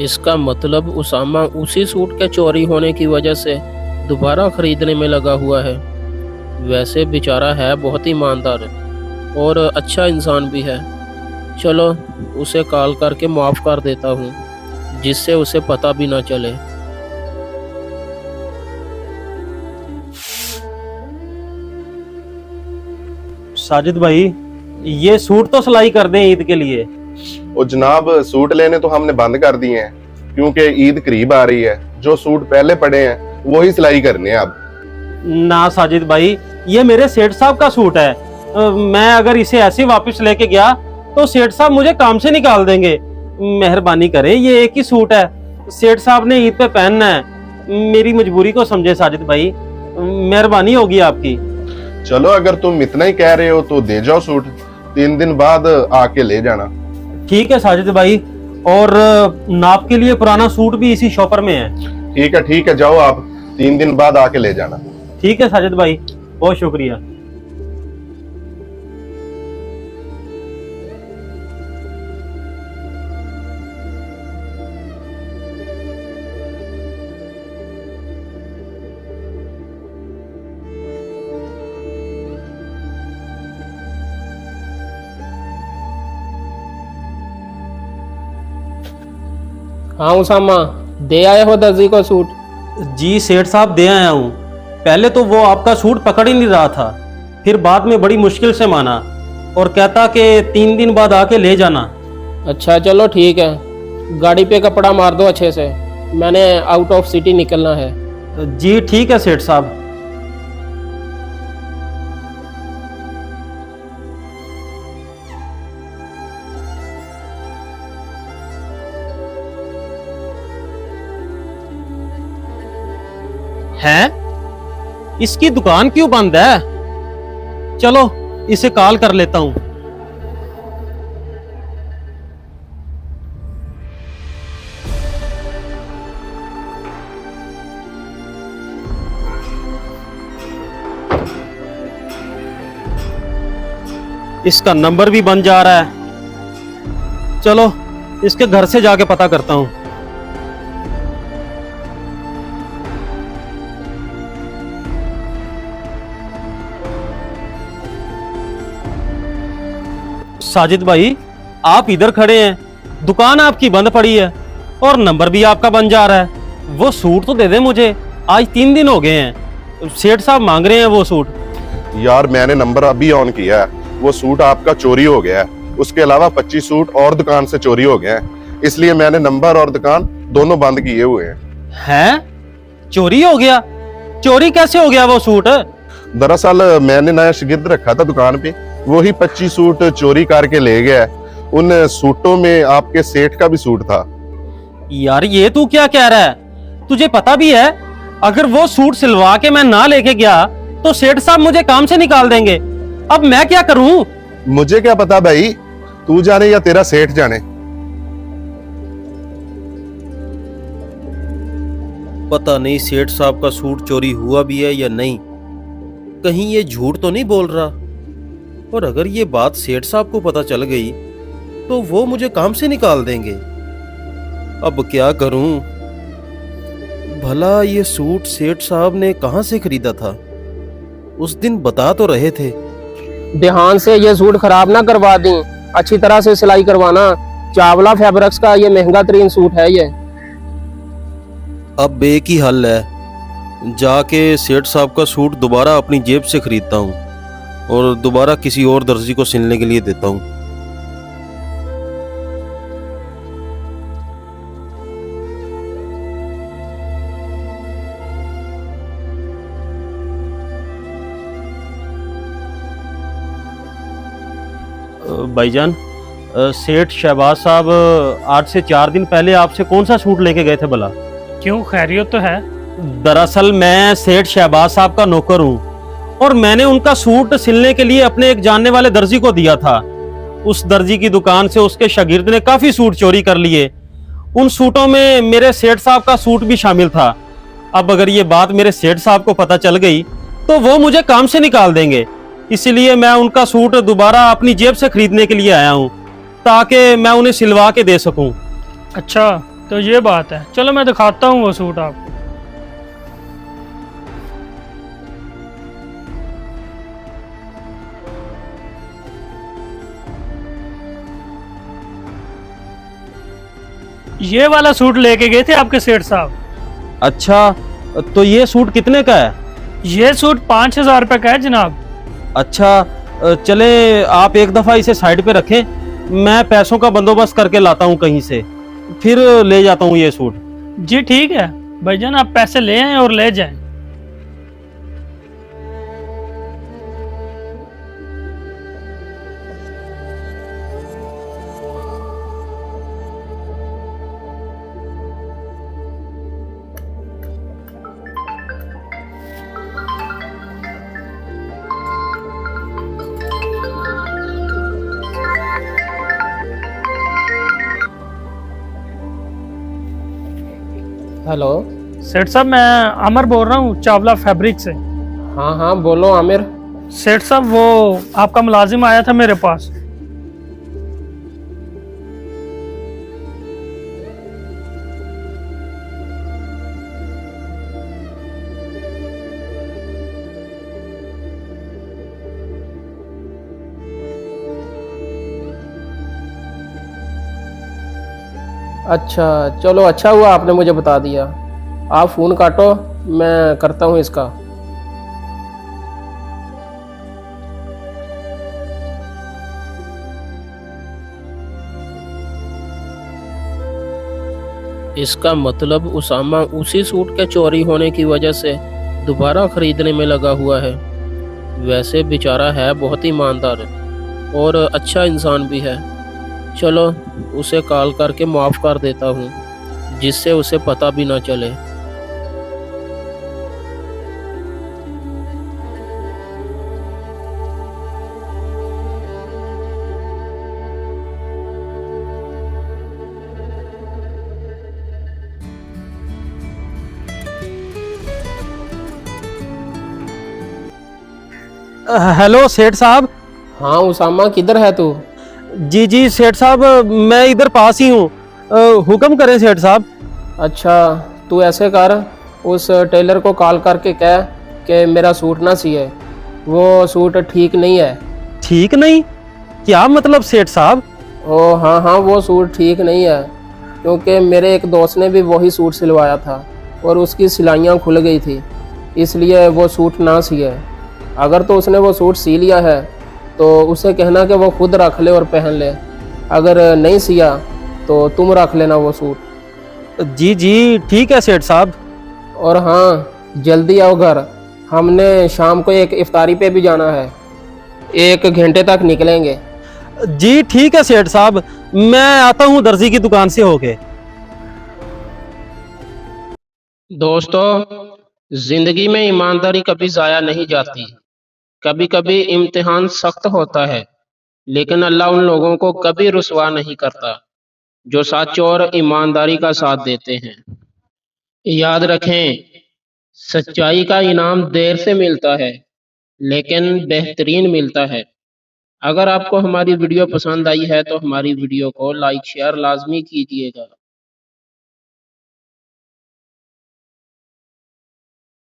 इसका मतलब उसामा उसी सूट के चोरी होने की वजह से दोबारा खरीदने में लगा हुआ है। वैसे बेचारा है बहुत ईमानदार और अच्छा इंसान भी है। चलो उसे कॉल करके माफ़ कर देता हूँ, जिससे उसे पता भी ना चले। साजिद भाई, ये सूट तो सिलाई कर दें ईद के लिए। और जनाब, सूट लेने तो हमने बंद कर दिए हैं क्योंकि ईद करीब आ रही है। जो सूट पहले पड़े हैं वही सिलाई करने हैं अब। ना साजिद भाई, ये मेरे सेठ साहब का सूट है। मैं अगर इसे ऐसे वापस लेके गया तो सेठ साहब मुझे काम से निकाल देंगे। मेहरबानी करें, ये एक ही सूट है, सेठ साहब ने ईद पे पहनना है। मेरी मजबूरी को समझे साजिद भाई, मेहरबानी होगी आपकी। चलो अगर तुम इतना ही कह रहे हो तो दे जाओ सूट, 3 दिन बाद आके ले जाना। ठीक है साजिद भाई, और नाप के लिए पुराना सूट भी इसी शॉपर में है। ठीक है, जाओ आप, 3 दिन बाद आके ले जाना। ठीक है साजिद भाई, बहुत शुक्रिया। हाँ उसामा, दे आए हो दर्जी को सूट? जी सेठ साहब, दे आया हूँ। पहले तो वो आपका सूट पकड़ ही नहीं रहा था, फिर बाद में बड़ी मुश्किल से माना और कहता कि 3 दिन बाद आके ले जाना। अच्छा चलो ठीक है, गाड़ी पे कपड़ा मार दो अच्छे से, मैंने आउट ऑफ सिटी निकलना है। जी ठीक है सेठ साहब। है, इसकी दुकान क्यों बंद है? चलो इसे कॉल कर लेता हूं। इसका नंबर भी बंद जा रहा है। चलो इसके घर से जाके पता करता हूं। साजिद भाई, आप इधर खड़े हैं, दुकान आपकी बंद पड़ी है और नंबर भी आपका बंद जा रहा है। वो सूट तो दे दे मुझे, आज 3 दिन हो गए हैं, सेठ साहब मांग रहे हैं वो सूट। यार मैंने नंबर अभी ऑन किया है, वो सूट आपका चोरी हो गया है। उसके अलावा 25 सूट और दुकान से चोरी हो गए हैं, इसलिए मैंने नंबर और दुकान दोनों बंद किए हुए हैं। हैं? चोरी हो गया? चोरी कैसे हो गया वो सूट? दरअसल मैंने नया शागिर्द रखा था दुकान पे, वही 25 सूट चोरी करके ले गया। उन सूटों में आपके सेठ का भी सूट था। यार ये तू क्या कह रहा है? तुझे पता भी है अगर वो सूट सिलवा के मैं ना लेके गया तो सेठ साहब मुझे काम से निकाल देंगे। अब मैं क्या करूं? मुझे क्या पता भाई, तू जाने या तेरा सेठ जाने। पता नहीं सेठ साहब का सूट चोरी हुआ भी है या नहीं, कहीं ये झूठ तो नहीं बोल रहा। और अगर ये बात सेठ साहब को पता चल गई तो वो मुझे काम से निकाल देंगे। अब क्या करूं? भला ये सूट सेठ साहब ने कहां से खरीदा था? उस दिन बता तो रहे थे। ध्यान से ये सूट खराब ना करवा दी, अच्छी तरह से सिलाई करवाना। चावला फैब्रिक्स का ये महंगा तरीन सूट है ये। अब एक ही हल है, जाके सेठ साहब का सूट दोबारा अपनी जेब से खरीदता हूँ और दोबारा किसी और दर्जी को सिलने के लिए देता हूँ। भाईजान, सेठ शहबाज साहब आज से 4 दिन पहले आपसे कौन सा सूट लेके गए थे भला? क्यों, खैरियत तो है? दरअसल मैं सेठ शहबाज साहब का नौकर हूँ और मैंने उनका सूट सिलने के लिए अपने एक जानने वाले दर्जी को दिया था। उस दर्जी की दुकान से उसके शागिर्द ने काफी सूट चोरी कर लिए। उन सूटों में मेरे सेठ साहब का सूट भी शामिल था। अब अगर ये बात मेरे सेठ साहब को पता चल गई तो वो मुझे काम से निकाल देंगे। इसलिए मैं उनका सूट दोबारा अपनी जेब से खरीदने के लिए आया हूँ ताकि मैं उन्हें सिलवा के दे सकूं। अच्छा, तो ये बात है, चलो मैं दिखाता हूँ वो सूट आपको। ये वाला सूट लेके गए थे आपके सेठ साहब। अच्छा, तो ये सूट कितने का है? ये सूट 5,000 रुपये का है जनाब। अच्छा, चले आप एक दफ़ा इसे साइड पे रखें, मैं पैसों का बंदोबस्त करके लाता हूँ कहीं से, फिर ले जाता हूँ ये सूट। जी ठीक है भाईजान, आप पैसे ले आए और ले जाएं। हेलो। सेठ साहब, मैं अमर बोल रहा हूँ चावला फैब्रिक से। हाँ हाँ बोलो आमिर। सेठ साहब, वो आपका मुलाजिम आया था मेरे पास। अच्छा चलो, अच्छा हुआ आपने मुझे बता दिया। आप फ़ोन काटो, मैं करता हूँ इसका। इसका मतलब उसामा उसी सूट के चोरी होने की वजह से दोबारा खरीदने में लगा हुआ है। वैसे बेचारा है बहुत ईमानदार और अच्छा इंसान भी है। चलो उसे कॉल करके माफ़ कर देता हूँ, जिससे उसे पता भी ना चले। हेलो सेठ साहब। हाँ उसामा, किधर है तू? जी जी सेठ साहब, मैं इधर पास ही हूँ, हुक्म करें सेठ साहब। अच्छा तू ऐसे कर, उस टेलर को कॉल करके कह कि मेरा सूट ना सिए, वो सूट ठीक नहीं है। ठीक नहीं? क्या मतलब सेठ साहब? ओ हाँ हाँ, वो सूट ठीक नहीं है, क्योंकि मेरे एक दोस्त ने भी वही सूट सिलवाया था और उसकी सिलाइयाँ खुल गई थी, इसलिए वो सूट ना सिए। अगर तो उसने वो सूट सी लिया है तो उसे कहना कि वो खुद रख ले और पहन ले, अगर नहीं सिया तो तुम रख लेना वो सूट। जी जी ठीक है सेठ साहब। और हाँ, जल्दी आओ घर, हमने शाम को एक इफ्तारी पे भी जाना है, 1 घंटे तक निकलेंगे। जी ठीक है सेठ साहब, मैं आता हूँ दर्जी की दुकान से होके। दोस्तों, जिंदगी में ईमानदारी कभी ज़ाया नहीं जाती। कभी कभी इम्तिहान सख्त होता है, लेकिन अल्लाह उन लोगों को कभी रुसवा नहीं करता जो सच और ईमानदारी का साथ देते हैं। याद रखें, सच्चाई का इनाम देर से मिलता है, लेकिन बेहतरीन मिलता है। अगर आपको हमारी वीडियो पसंद आई है तो हमारी वीडियो को लाइक शेयर लाजमी कीजिएगा।